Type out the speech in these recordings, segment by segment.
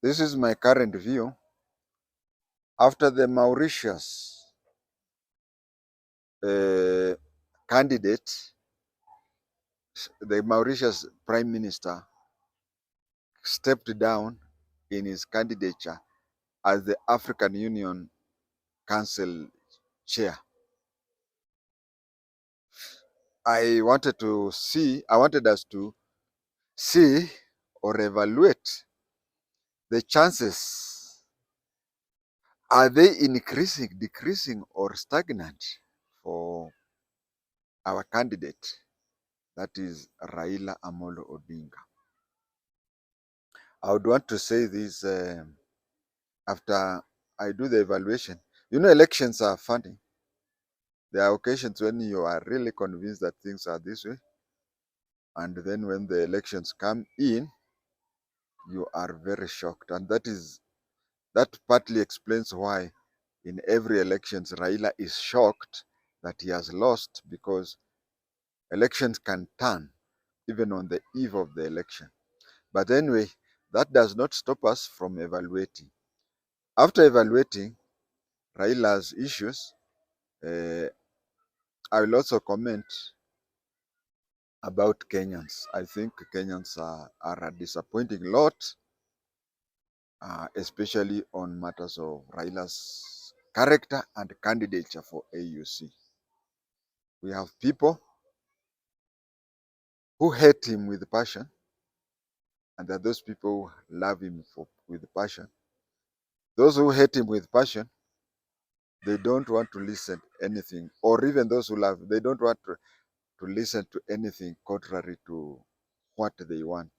This is my current view. After the Mauritius candidate, the Mauritius Prime Minister stepped down in his candidature as the African Union Council chair. I wanted us to see or evaluate the chances. Are they increasing, decreasing, or stagnant for our candidate, that is Raila Amolo Odinga? I would want to say this after I do the evaluation. You know, elections are funny. There are occasions when you are really convinced that things are this way, and then when the elections come in, you are very shocked. And that partly explains why in every elections Raila is shocked that he has lost, because elections can turn even on the eve of the election. But anyway, that does not stop us from evaluating. After evaluating Raila's issues, I will also comment about Kenyans. I think Kenyans are a disappointing lot, especially on matters of Raila's character and candidature for AUC. We have people who hate him with passion, and there are those people who love him with passion. Those who hate him with passion, they don't want to listen to anything, or even those who love, they don't want to listen to anything contrary to what they want.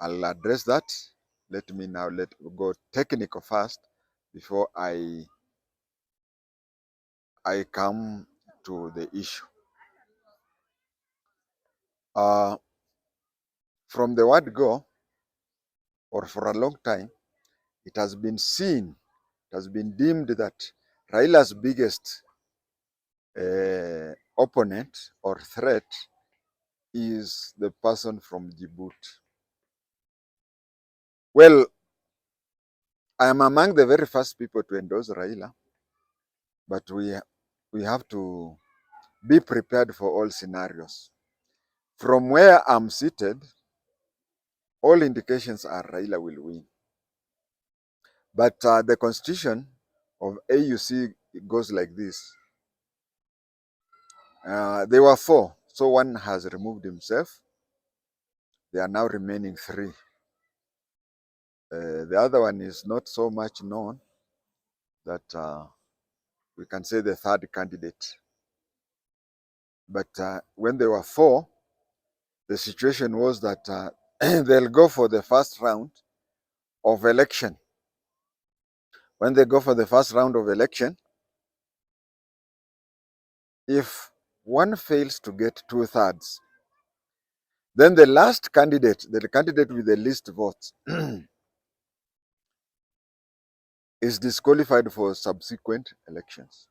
I'll address that. Let me now go technical first before I come to the issue. From the word go, or for a long time, it has been seen, it has been deemed that Raila's biggest opponent or threat is the person from Djibouti. Well, I am among the very first people to endorse Raila, but we have to be prepared for all scenarios. From where I'm seated, all indications are Raila will win. But the constitution of AUC goes like this. There were 4, so one has removed himself. There are now remaining 3. The other one is not so much known that we can say the 3rd candidate. But when there were 4, the situation was that they'll go for the first round of election. When they go for the first round of election, if one fails to get 2/3, then the last candidate, the candidate with the least votes, is disqualified for subsequent elections.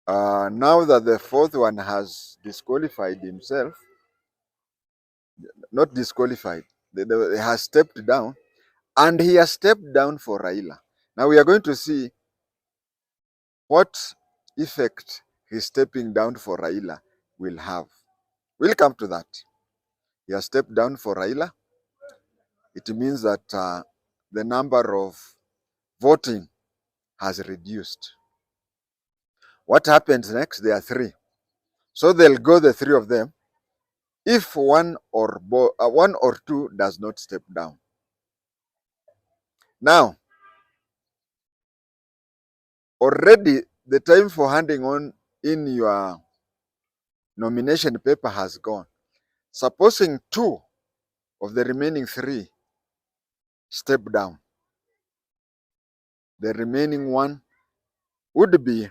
Now that the 4th one has disqualified himself, not disqualified, he has stepped down, and he has stepped down for Raila. Now we are going to see what effect his stepping down for Raila will have. We'll come to that. He has stepped down for Raila. It means that the number of voting has reduced. What happens next? There are 3. So they'll go, the 3 of them, if one or 2 does not step down. Now, already the time for handing on in your nomination paper has gone. Supposing 2 of the remaining 3 step down, the remaining 1 would be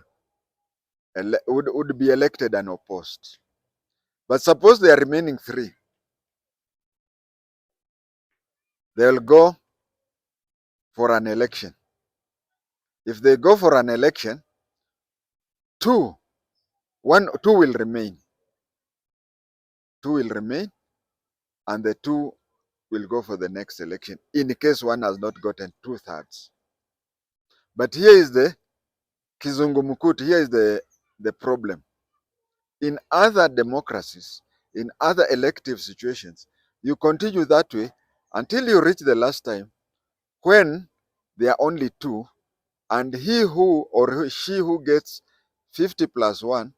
elected and opposed. But suppose there are remaining 3, they'll go for an election. If they go for an election, 2 will remain. 2 will remain. and the two will go for the next election in case one has not gotten 2/3. But here is the kizungumukuti, here is the problem. In other democracies, in other elective situations, you continue that way until you reach the last time when there are only two, and he who or she who gets 50 plus 1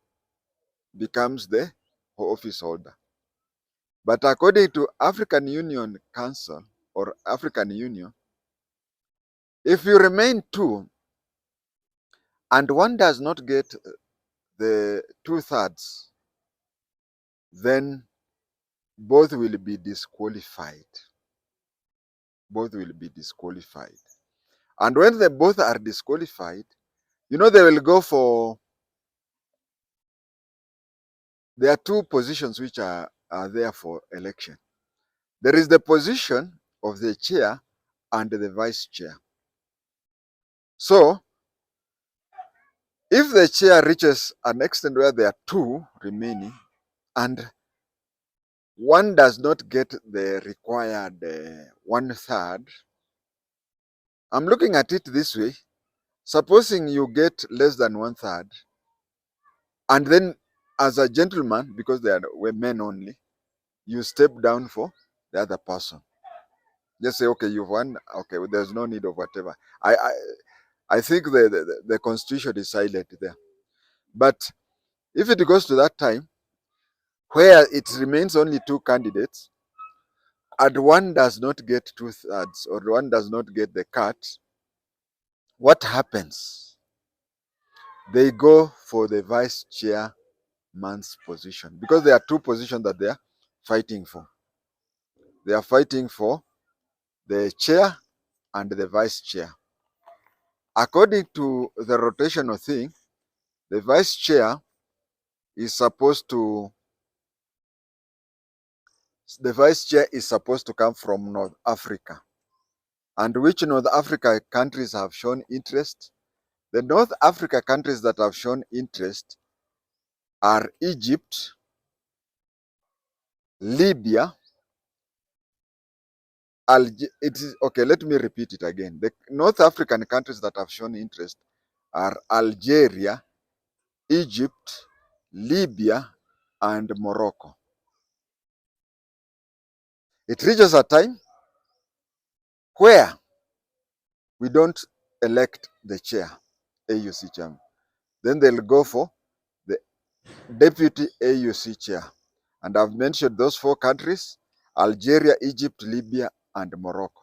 becomes the office holder. But according to African Union Council or African Union, if you remain two and one does not get the 2/3, then both will be disqualified. Both will be disqualified. And when they both are disqualified, they will go for, there are two positions which are there for election. There is the position of the chair and the vice chair. So, if the chair reaches an extent where there are two remaining and one does not get the required 1/3, I'm looking at it this way. Supposing you get less than 1/3, and then as a gentleman, because they were men only, you step down for the other person. Just say, okay, you've won. Okay, well, there's no need of whatever. I think the constitution is silent there. But if it goes to that time where it remains only two candidates and one does not get 2/3 or one does not get the cut, what happens? They go for the vice chairman's position because there are two positions that they are fighting for. They are fighting for the chair and the vice chair. According to the rotational thing, the vice chair is supposed to come from North Africa. And which North Africa countries have shown interest? The North Africa countries that have shown interest are Egypt, Libya, let me repeat it again. The North African countries that have shown interest are Algeria, Egypt, Libya, and Morocco. It reaches a time where we don't elect the chair, AUC chairman. Then they'll go for the deputy AUC chair. And I've mentioned those four countries: Algeria, Egypt, Libya, and Morocco.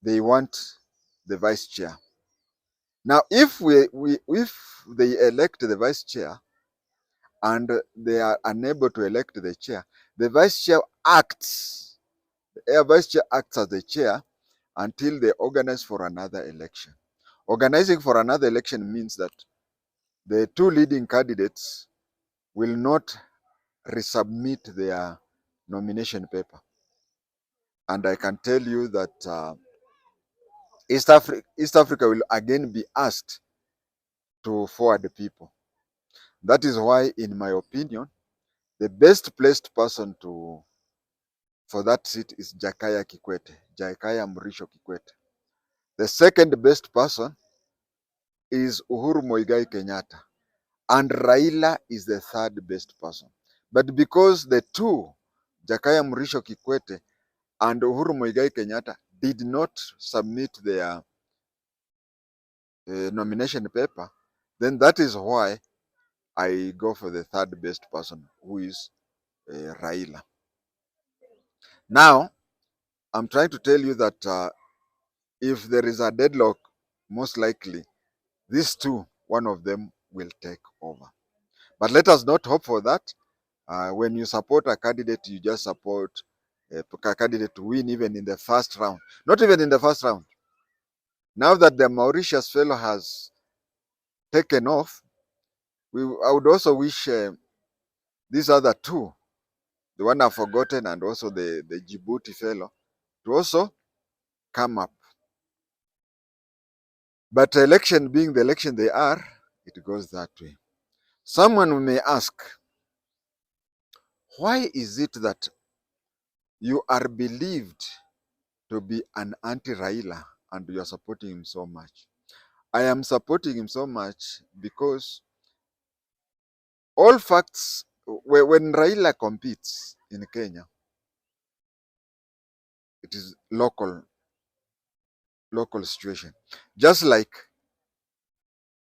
They want the vice chair. Now, if they elect the vice chair and they are unable to elect the chair, the vice chair acts. The vice chair acts as the chair until they organize for another election. Organizing for another election means that the two leading candidates will not resubmit their nomination paper. And I can tell you that East Africa will again be asked to forward the people. That is why, in my opinion, the best placed person for that seat is Jakaya Mrisho Kikwete. The second best person is Uhuru Muigai Kenyatta. And Raila is the third best person. But because the two, Jakaya Mrisho Kikwete and Uhuru Muigai Kenyatta, did not submit their nomination paper, then that is why I go for the third best person, who is Raila. Now, I'm trying to tell you that if there is a deadlock, most likely these two, one of them will take over. But let us not hope for that. When you support a candidate, you just support a candidate to win even in the first round. Not even in the first round. Now that the Mauritius fellow has taken off, I would also wish these other two, the one I've forgotten and also the Djibouti fellow, to also come up. But election being the election they are, it goes that way. Someone may ask, why is it that you are believed to be an anti-Raila and you are supporting him so much. I am supporting him so much because all facts, when Raila competes in Kenya, it is local situation. Just like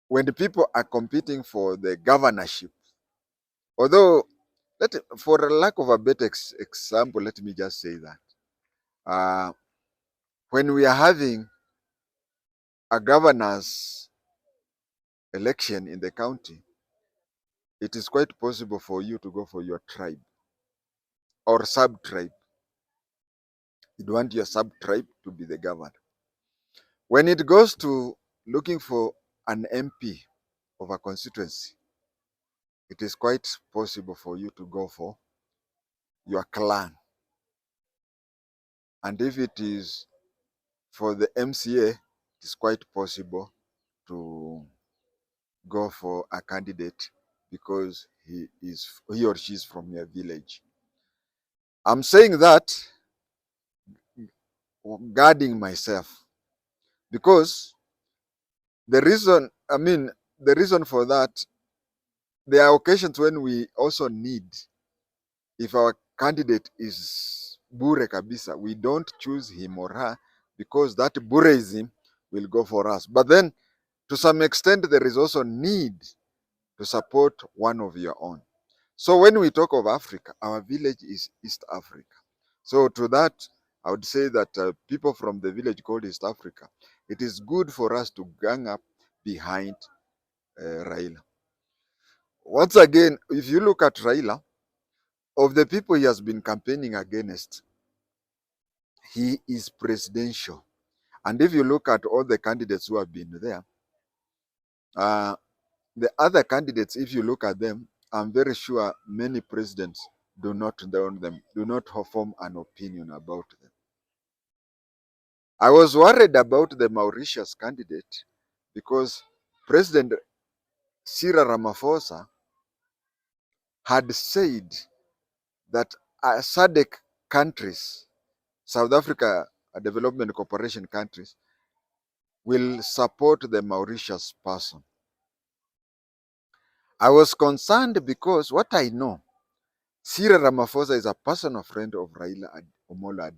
when the people are competing for the governorship, although, for a lack of a better example, let me just say that when we are having a governor's election in the county, it is quite possible for you to go for your tribe or sub-tribe. You want your sub-tribe to be the governor. When it goes to looking for an MP of a constituency, it is quite possible for you to go for your clan. And if it is for the MCA, it is quite possible to go for a candidate because he or she is from your village. I'm saying that guarding myself because the reason for that, there are occasions when we also need, if our candidate is bure kabisa, we don't choose him or her because that bureism will go for us. But then to some extent, there is also need to support one of your own. So when we talk of Africa, our village is East Africa. So to that, I would say that people from the village called East Africa, it is good for us to gang up behind Raila. Once again, if you look at Raila, of the people he has been campaigning against, he is presidential. And if you look at all the candidates who have been there, the other candidates, if you look at them, I'm very sure many presidents do not know them, do not form an opinion about them. I was worried about the Mauritius candidate because President Cyril Ramaphosa had said that SADC countries, South Africa Development Cooperation countries, will support the Mauritius person. I was concerned because what I know, Cyril Ramaphosa is a personal friend of Raila Omolo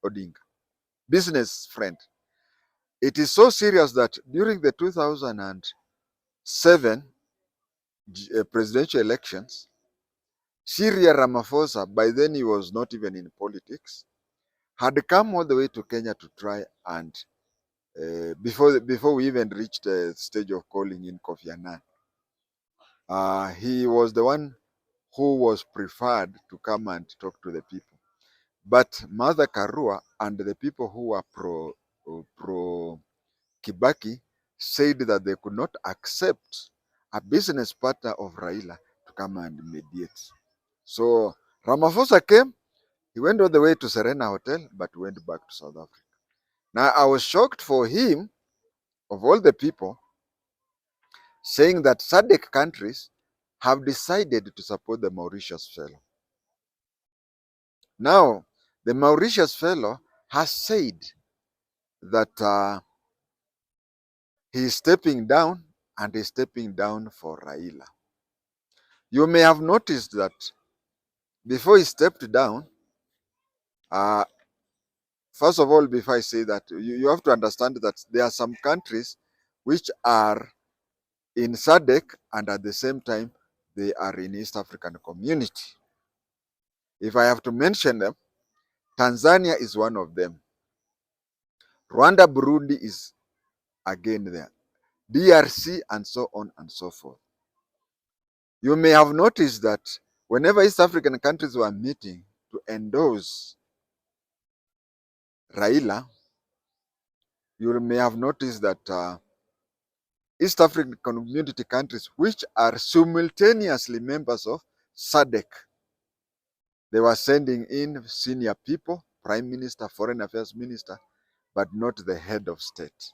Odinga, business friend. It is so serious that during the 2007 presidential elections, Cyril Ramaphosa, by then he was not even in politics, had come all the way to Kenya to try and, before we even reached the stage of calling in Kofi Annan, he was the one who was preferred to come and talk to the people. But Mother Karua and the people who were pro Kibaki said that they could not accept a business partner of Raila to come and mediate. So Ramaphosa came, he went all the way to Serena Hotel, but went back to South Africa. Now I was shocked for him, of all the people, saying that SADC countries have decided to support the Mauritius fellow. Now, the Mauritius fellow has said that he is stepping down and is stepping down for Raila. You may have noticed that before he stepped down, uh, first of all, before I say that, you have to understand that there are some countries which are in SADC and at the same time they are in East African Community. If I have to mention them, Tanzania is one of them. Rwanda, Burundi is again there. DRC and so on and so forth. You may have noticed that whenever East African countries were meeting to endorse Raila, you may have noticed that East African Community countries, which are simultaneously members of SADC, they were sending in senior people, prime minister, foreign affairs minister, but not the head of state.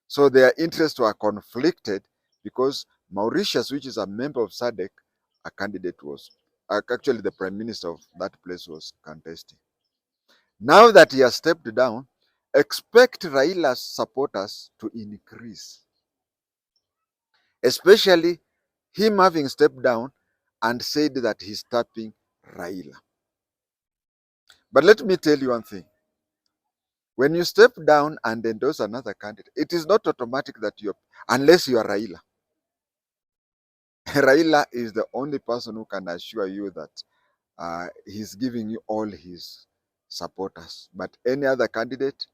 So their interests were conflicted because Mauritius, which is a member of SADC, a candidate was, actually the prime minister of that place was contesting. Now that he has stepped down, expect Raila's supporters to increase, especially him having stepped down and said that he's tapping Raila. But let me tell you one thing. When you step down and endorse another candidate, it is not automatic that you're, unless you are Raila. Raila is the only person who can assure you that he's giving you all his supporters. But any other candidate,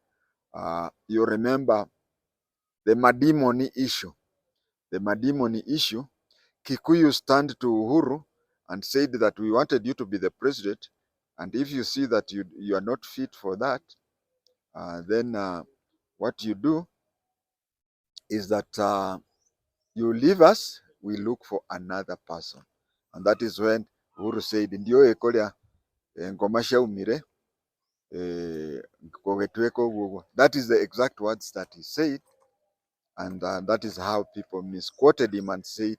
you remember the Madimoni issue. The Madimoni issue, Kikuyu stand to Uhuru and said that we wanted you to be the president. And if you see that you are not fit for that, then what you do is that you leave us, we look for another person. And that is when Uhuru said, ndio ekolia ngoma umire kogetweko gugu. That is the exact words that he said. And that is how people misquoted him and said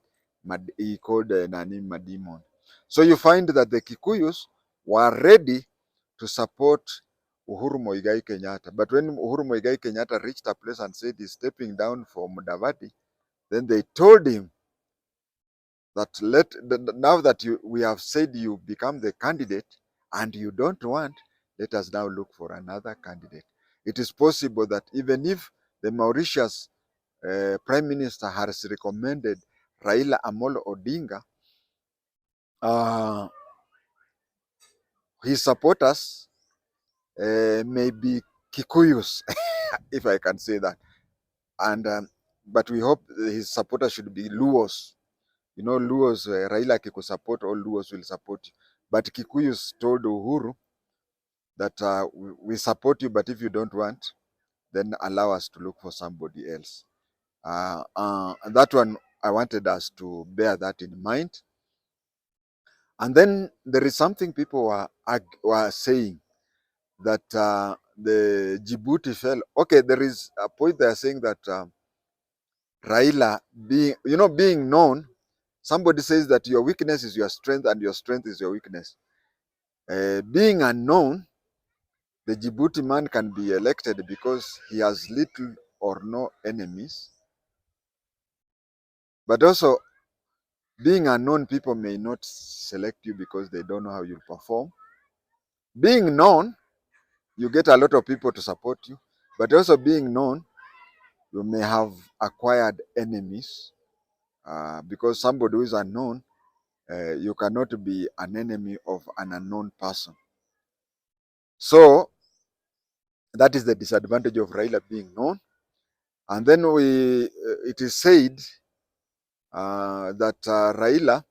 he called Nani Madimon. So you find that the Kikuyus were ready to support Uhuru Muigai Kenyatta. But when Uhuru Muigai Kenyatta reached a place and said he's stepping down for Mudavadi, then they told him that now that we have said you become the candidate and you don't want, let us now look for another candidate. It is possible that even if the Mauritius Prime Minister has recommended Raila Amolo Odinga, his supporters may be Kikuyus, if I can say that. And but we hope his supporters should be Luos. You know, Luos, Raila Kiku support, all Luos will support you. But Kikuyus told Uhuru that we support you, but if you don't want, then allow us to look for somebody else. And that one, I wanted us to bear that in mind. And then there is something people were saying that the Djibouti fell. Okay, there is a point they are saying that Raila being known, somebody says that your weakness is your strength and your strength is your weakness. Being unknown, the Djibouti man can be elected because he has little or no enemies. But also, being unknown, people may not select you because they don't know how you perform. Being known, you get a lot of people to support you. But also being known, you may have acquired enemies because somebody who is unknown, you cannot be an enemy of an unknown person. So that is the disadvantage of Raila being known. And then it is said that Raila,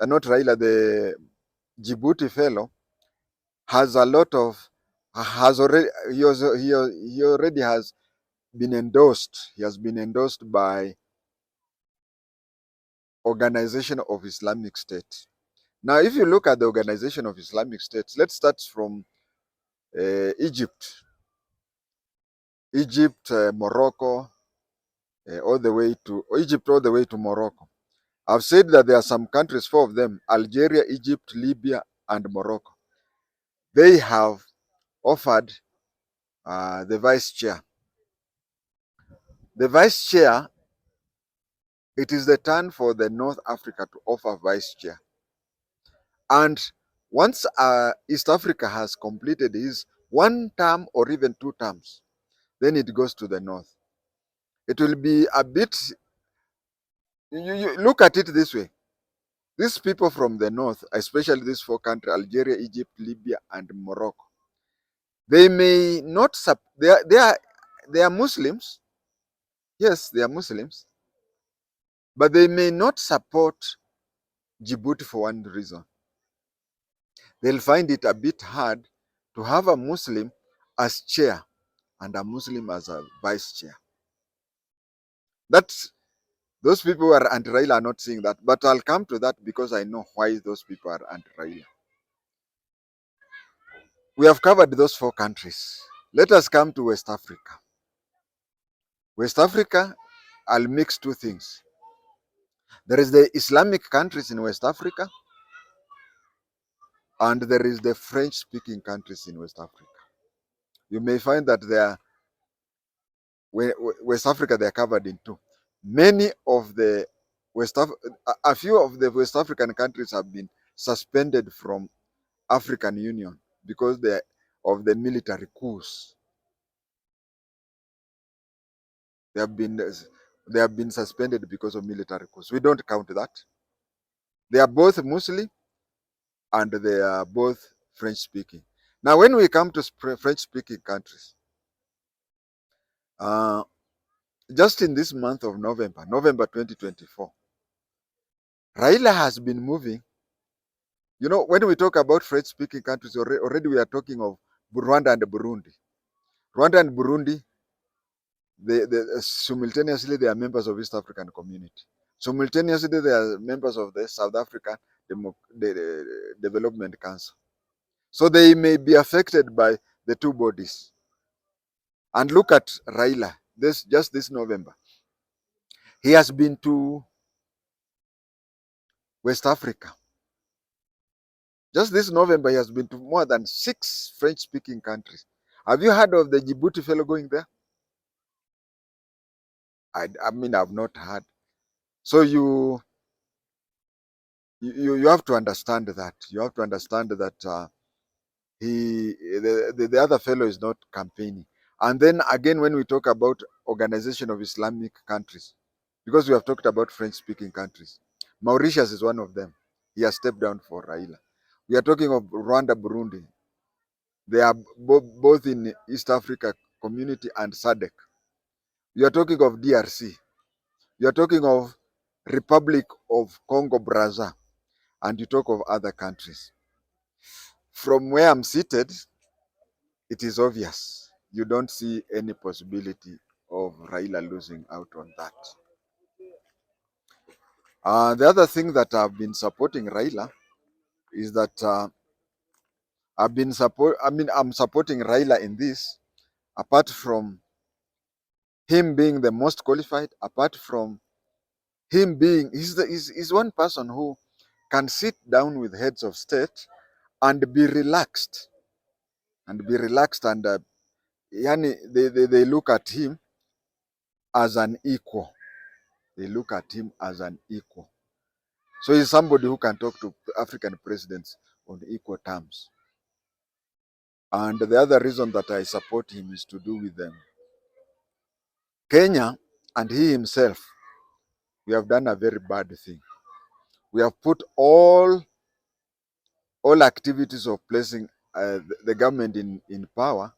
not Raila, the Djibouti fellow, has a lot of, has already, he already has been endorsed. He has been endorsed by Organization of Islamic State. Now, if you look at the Organization of Islamic States, let's start from Egypt, Morocco, all the way to Egypt, all the way to Morocco. I've said that there are some countries, 4 of them, Algeria, Egypt, Libya, and Morocco. They have offered the vice chair. The vice chair, it is the turn for the North Africa to offer vice chair. And once East Africa has completed his 1 term or even 2 terms, then it goes to the North. It will be a bit, you look at it this way. These people from the North, especially these 4 countries, Algeria, Egypt, Libya, and Morocco, they may not, they are Muslims. Yes, they are Muslims. But they may not support Djibouti for one reason. They'll find it a bit hard to have a Muslim as chair and a Muslim as a vice chair. That's, those people who are anti-Raila are not seeing that. But I'll come to that because I know why those people are anti-Raila. We have covered those 4 countries. Let us come to West Africa. West Africa, I'll mix 2 things. There is the Islamic countries in West Africa, and there is the French-speaking countries in West Africa. you may find that they are West Africa, they are covered in two. Many of the a few of the West African countries have been suspended from African Union because of the military coups. They have been suspended because of military coups. We don't count that. They are both Muslim and they are both French speaking. Now, when we come to French speaking countries, uh, just in this month of November 2024, Raila has been moving. You know, when we talk about French speaking countries, already we are talking of Rwanda and Burundi. Rwanda and Burundi, simultaneously they are members of East African Community. Simultaneously they are members of the South African Development Council. So they may be affected by the two bodies. And look at Raila, just this November. He has been to West Africa. Just this November, he has been to more than 6 French-speaking countries. Have you heard of the Djibouti fellow going there? I mean, I've not heard. So you have to understand that. You have to understand that the other fellow is not campaigning. And then again, when we talk about Organization of Islamic Countries, because we have talked about French-speaking countries, Mauritius is one of them. He has stepped down for Raila. We are talking of Rwanda, Burundi. They are both in East Africa Community and SADC. We are talking of DRC. We are talking of Republic of Congo, Brazza, and you talk of other countries. From where I'm seated, it is obvious. You don't see any possibility of Raila losing out on that. The other thing that I've been supporting Raila is that I'm supporting Raila in this, apart from him being the most qualified, apart from him being, he's one person who can sit down with heads of state and be relaxed, and they look at him as an equal. They look at him as an equal. So he's somebody who can talk to African presidents on equal terms. And the other reason that I support him is to do with them. Kenya and he himself, we have done a very bad thing. We have put all activities of placing the government in power,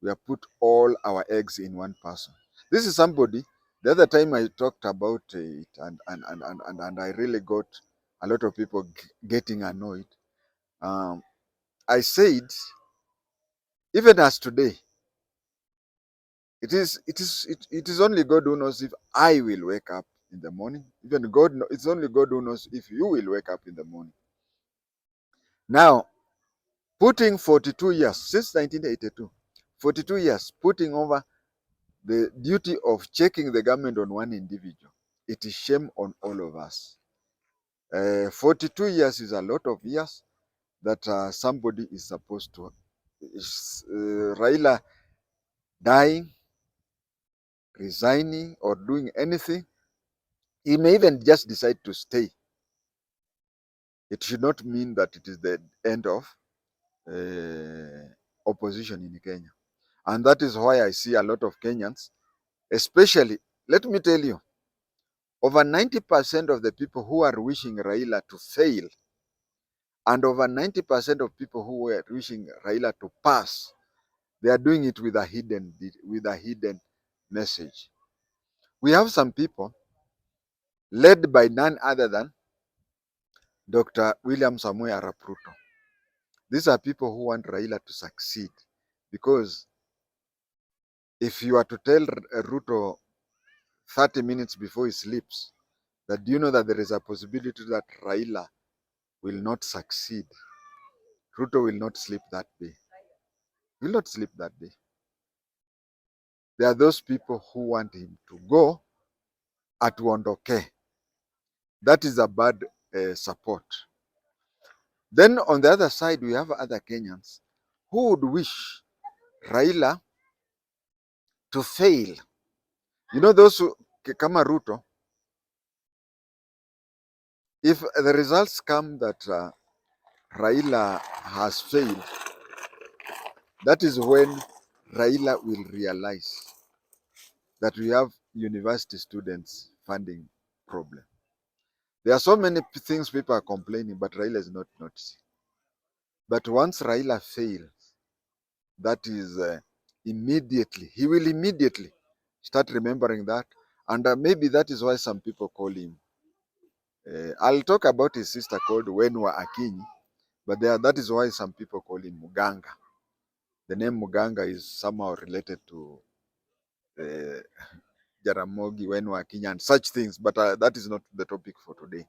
we have put all our eggs in one person. This is somebody, the other time I talked about it and I really got a lot of people getting annoyed. I said, even as today, it is only God who knows if I will wake up in the morning. Even God, it's only God who knows if you will wake up in the morning. Now, putting 42 years, since 1982, 42 years, putting over the duty of checking the government on one individual, it is shame on all of us. 42 years is a lot of years that somebody is supposed to. Raila dying, resigning, or doing anything, he may even just decide to stay. It should not mean that it is the end of opposition in Kenya. And that is why I see a lot of Kenyans, especially, let me tell you, over 90% of the people who are wishing Raila to fail, and over 90% of people who were wishing Raila to pass, they are doing it with a hidden message. We have some people led by none other than Dr. William Samoei Arap Ruto. These are people who want Raila to succeed, because if you are to tell Ruto 30 minutes before he sleeps that, do you know that there is a possibility that Raila will not succeed, Ruto will not sleep that day. He will not sleep that day. There are those people who want him to go atuondoke. That is a bad support. Then on the other side, we have other Kenyans who would wish Raila to fail. You know, those who, kama Ruto, if the results come that Raila has failed, that is when Raila will realize that we have university students funding problem. There are so many things people are complaining, but Raila is not noticing. But once Raila fails, that is he will immediately start remembering that. And maybe that is why some people call him. I'll talk about his sister called Wenwa Akinyi, but that is why some people call him Muganga. The name Muganga is somehow related to uh, Jaramogi, Wenwa Akinyi, and such things, but that is not the topic for today.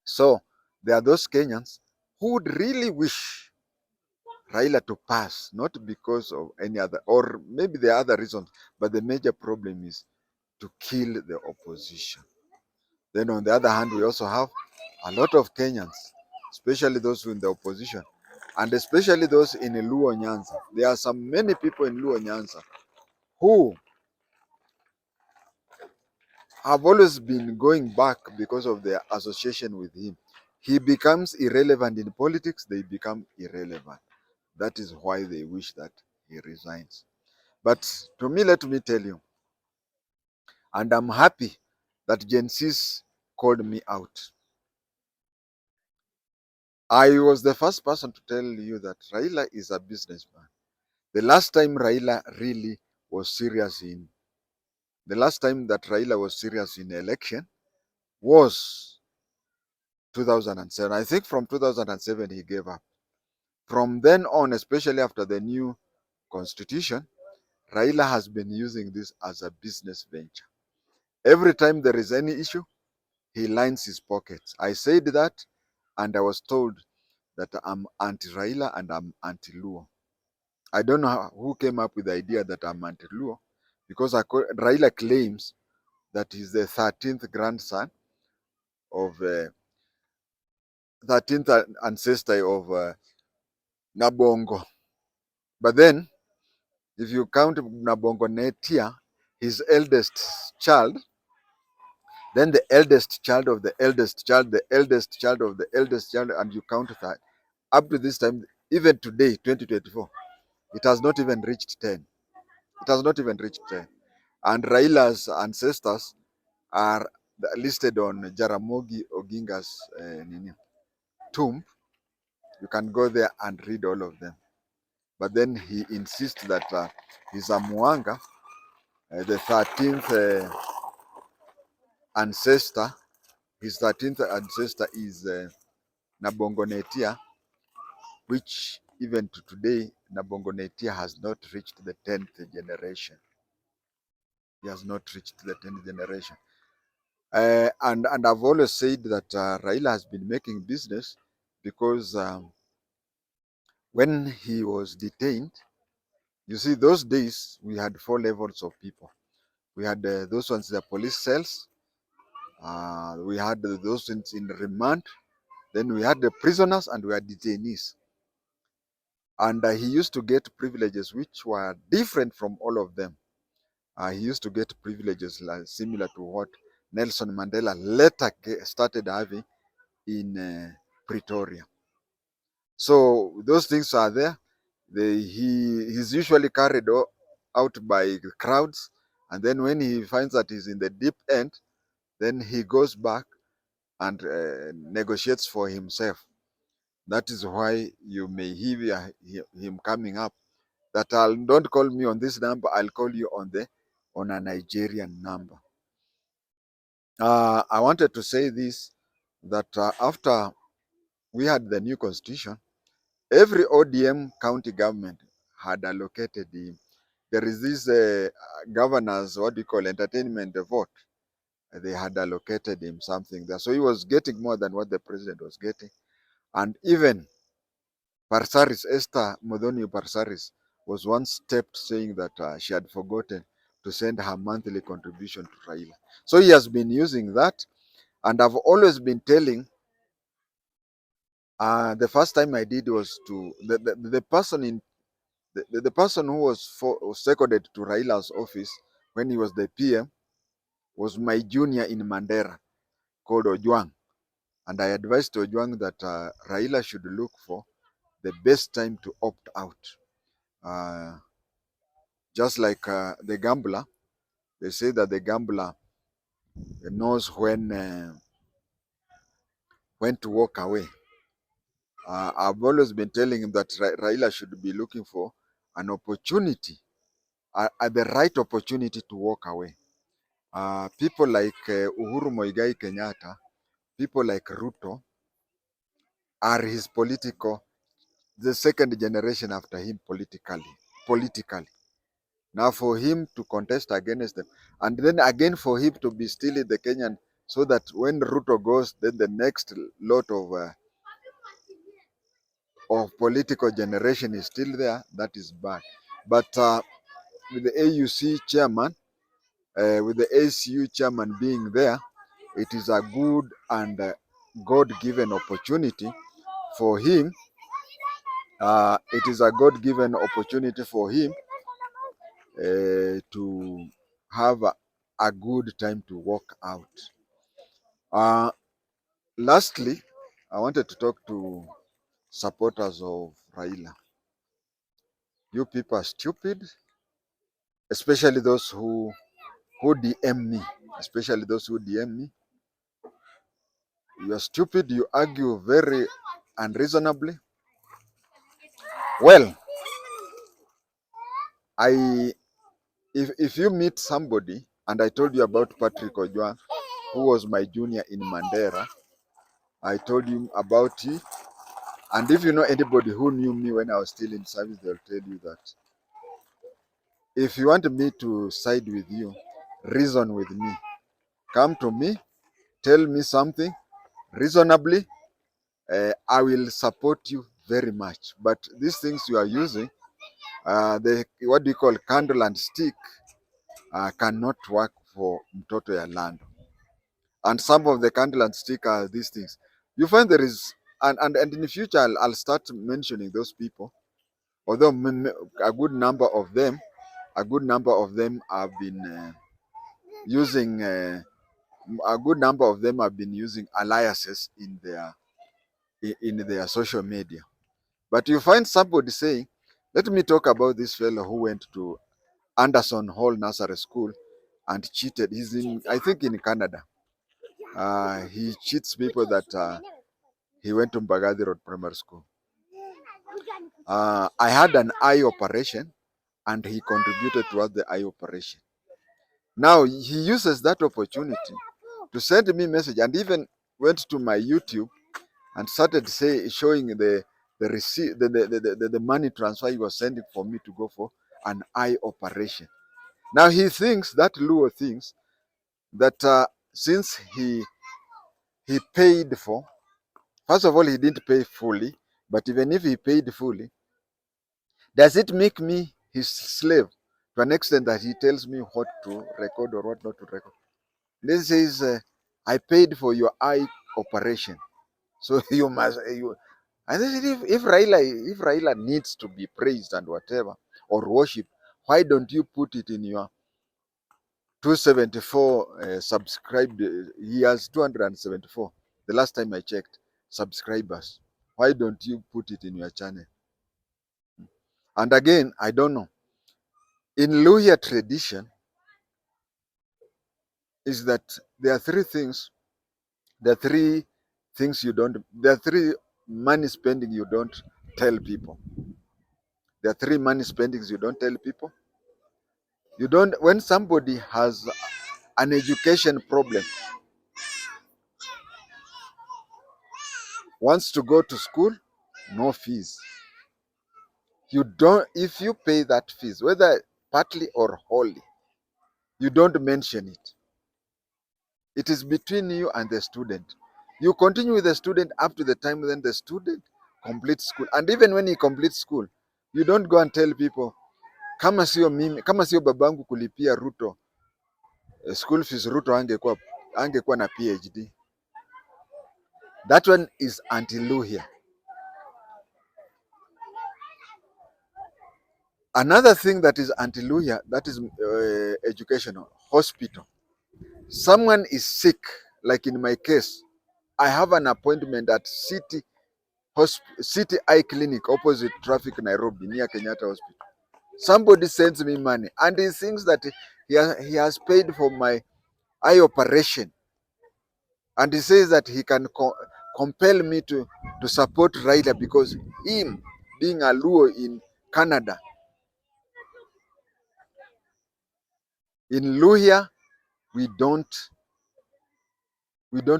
So there are those Kenyans who would really wish Raila to pass, not because of any other, or maybe there are other reasons, but the major problem is to kill the opposition. Then on the other hand, we also have a lot of Kenyans, especially those who in the opposition, and especially those in Luo Nyanza. There are some many people in Luo Nyanza who have always been going back because of their association with him. He becomes irrelevant in politics, they become irrelevant. That is why they wish that he resigns. But to me, let me tell you, and I'm happy that Gen Z's called me out. I was the first person to tell you that Raila is a businessman. The last time Raila really was serious in, the last time that Raila was serious in election was 2007. I think from 2007 he gave up. From then on, especially after the new constitution, Raila has been using this as a business venture. Every time there is any issue, he lines his pockets. I said that, and I was told that I'm anti-Raila and I'm anti-Luo. I don't know who came up with the idea that I'm anti-Luo, because Raila claims that he's the 13th grandson of 13th ancestor of Nabongo. But then, if you count Nabongo Netia, his eldest child, then the eldest child of the eldest child, the eldest child of the eldest child, and you count that. Up to this time, even today, 2024, it has not even reached 10. It has not even reached 10. And Raila's ancestors are listed on Jaramogi Oginga's tomb. You can go there and read all of them. But then he insists that he's a Mwanga, the 13th ancestor. His 13th ancestor is Nabongo Netia, which even to today, Nabongo Netia has not reached the 10th generation. He has not reached the 10th generation. And I've always said that Raila has been making business because when he was detained, you see, those days we had 4 levels of people. We had those ones, the police cells. We had those in remand. Then we had the prisoners and we had detainees. And he used to get privileges which were different from all of them. He used to get privileges similar to what Nelson Mandela later started having in Pretoria. So those things are there. He's usually carried out by crowds, and then when he finds that he's in the deep end, then he goes back and negotiates for himself. That is why you may hear him coming up. That don't call me on this number. I'll call you on a Nigerian number. I wanted to say this, that after we had the new constitution, every ODM county government had allocated him. There is this governors, what do you call, entertainment vote. They had allocated him something there. So he was getting more than what the president was getting. And even Parsaris, Esther Modoni Parsaris, was once stepped saying that she had forgotten to send her monthly contribution to Raila. So he has been using that. And I've always been telling, the first time I did was to the person The person who was seconded to Raila's office when he was the PM was my junior in Mandera called Ojwang. And I advised Ojwang that Raila should look for the best time to opt out. Just like the gambler, they say that the gambler knows when to walk away. I've always been telling him that Raila should be looking for an opportunity, the right opportunity to walk away. People like Uhuru Moigai Kenyatta, people like Ruto are his the second generation after him politically. Now for him to contest against them, and then again for him to be still in the Kenyan, so that when Ruto goes, then the next lot of political generation is still there, that is bad. But with the AUC chairman, with the ACU chairman being there, it is a good and God-given opportunity for him. It is a God-given opportunity for him to have a good time to walk out. Lastly, I wanted to talk to supporters of Raila. You people are stupid, especially those who DM me, especially those who DM me. You are stupid, you argue very unreasonably. Well, if you meet somebody, and I told you about Patrick Ojwang, who was my junior in Mandera, I told him about it. And if you know anybody who knew me when I was still in service, they'll tell you that if you want me to side with you, reason with me. Come to me, tell me something reasonably, I will support you very much. But these things you are using, what do you call candle and stick, cannot work for Mtoto ya Land. And some of the candle and stick are these things. You find there is, and in the future, I'll start mentioning those people. Although a good number of them have been using, a good number of them have been using aliases in their social media. But you find somebody saying, let me talk about this fellow who went to Anderson Hall Nursery School and cheated. He's in, I think, in Canada. He cheats people that he went to Mbagathi Road Primary School. I had an eye operation and he contributed towards the eye operation. Now he uses that opportunity to send me message, and even went to my YouTube and started showing the receipt, the money transfer he was sending for me to go for an eye operation. Now he thinks, that Luo thinks, that since he paid for, first of all, he didn't pay fully, but even if he paid fully, does it make me his slave to an extent that he tells me what to record or what not to record? This says, I paid for your eye operation, so you must. And this is, if Raila needs to be praised and whatever, or worship, why don't you put it in your 274 subscribed? He has 274. The last time I checked, subscribers. Why don't you put it in your channel? And again, I don't know. In Luhya tradition, is that there are three things. There are three things you don't. There are three money spending you don't tell people. There are three money spendings you don't tell people. You don't. When somebody has an education problem, wants to go to school, no fees. You don't. If you pay that fees, whether partly or wholly, you don't mention it. It is between you and the student. You continue with the student up to the time when the student completes school. And even when he completes school, you don't go and tell people, kama sio mimi, kama sio babangu kulipia Ruto school fees, Ruto angekuwa na PhD. That one is anti-Luhya. Another thing that is anti-Luhya, that is educational, hospital. Someone is sick, like in my case, I have an appointment at City Eye Clinic opposite Traffic Nairobi near Kenyatta Hospital. Somebody sends me money and he thinks that he has paid for my eye operation, and he says that he can compel me to support Raila because him being a Luo in Canada. In Luhya, we don't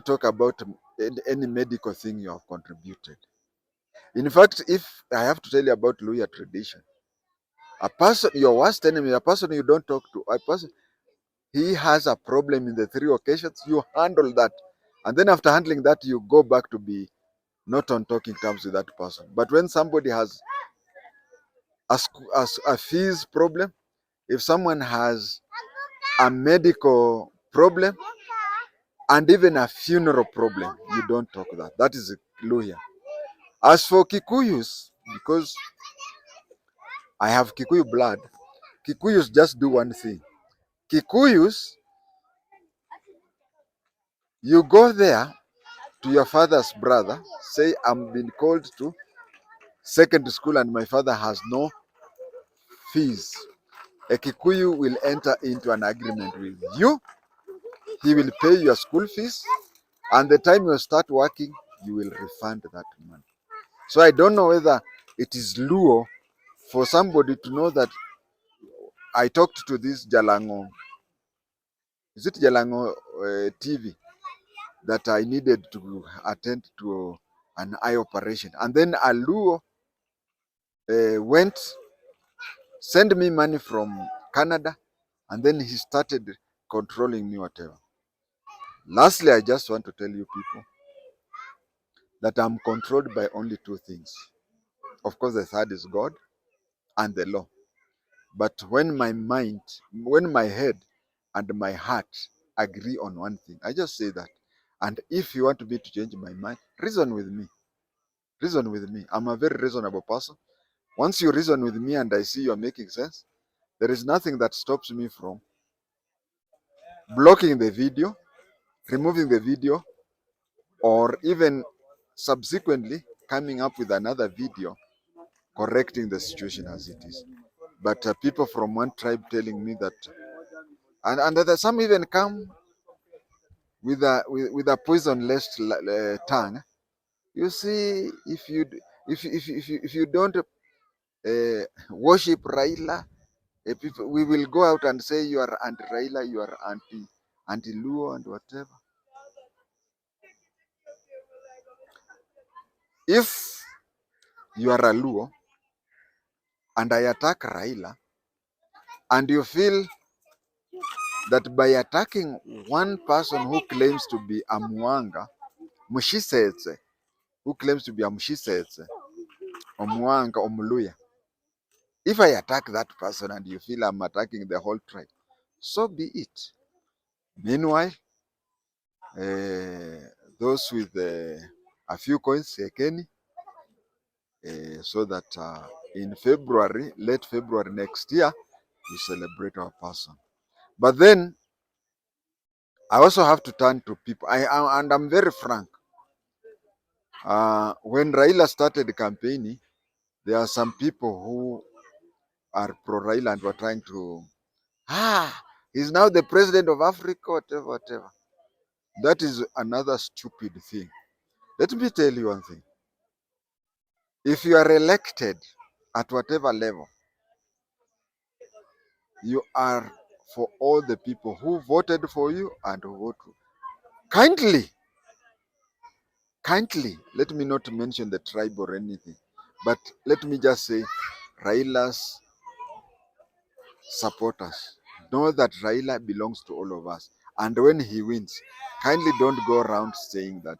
talk about any medical thing you have contributed. In fact, if I have to tell you about Luhya tradition, a person, your worst enemy, a person you don't talk to, a person, he has a problem in the 3 occasions, you handle that. And then after handling that, you go back to be not on talking terms with that person. But when somebody has a fees problem, if someone has a medical problem, and even a funeral problem, you don't talk that. That is Luhya. As for Kikuyus, because I have Kikuyu blood, Kikuyus just do one thing. Kikuyus, you go there to your father's brother, say, I'm being called to secondary school and my father has no fees. A Kikuyu will enter into an agreement with you. He will pay your school fees, and the time you start working, you will refund that money. So I don't know whether it is Luo for somebody to know that I talked to this Jalango, is it Jalango TV, that I needed to attend to an eye operation. And then a Luo went, send me money from Canada, and then he started controlling me, whatever. Lastly, I just want to tell you people that I'm controlled by only 2 things. Of course, the third is God and the law. But when my mind, when my head and my heart agree on one thing, I just say that. And if you want me to change my mind, reason with me. Reason with me. I'm a very reasonable person. Once you reason with me and I see you're making sense, there is nothing that stops me from blocking the video, removing the video, or even subsequently coming up with another video correcting the situation as it is. But people from one tribe telling me that, and some even come with a poisonless tongue. You see, if you don't worship Raila, people, we will go out and say you are anti Raila, you are anti Luo and whatever. If you are a Luo and I attack Raila, and you feel that by attacking one person who claims to be a Mwanga, Mushisetse, who claims to be a Mushisetse, or Mwanga, or Muluya, if I attack that person and you feel I'm attacking the whole tribe, so be it. Meanwhile, those with a few coins, Kenny, so that in February, late February next year, we celebrate our person. But then I also have to turn to people, and I'm very frank. When Raila started campaigning, there are some people who are pro-Raila and were trying to, he's now the president of Africa, whatever, whatever. That is another stupid thing. Let me tell you one thing. If you are elected at whatever level, you are for all the people who voted for you and who vote for you. Kindly, let me not mention the tribe or anything, but let me just say, Raila's supporters know that Raila belongs to all of us. And when he wins, kindly don't go around saying that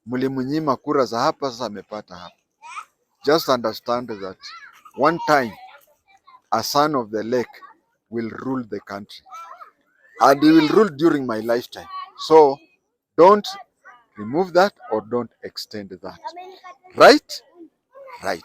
mulimunyima kura za hapa, sasa amepata hapa. Just understand that one time a son of the lake will rule the country, and he will rule during my lifetime. So don't remove that or don't extend that. Right? Right.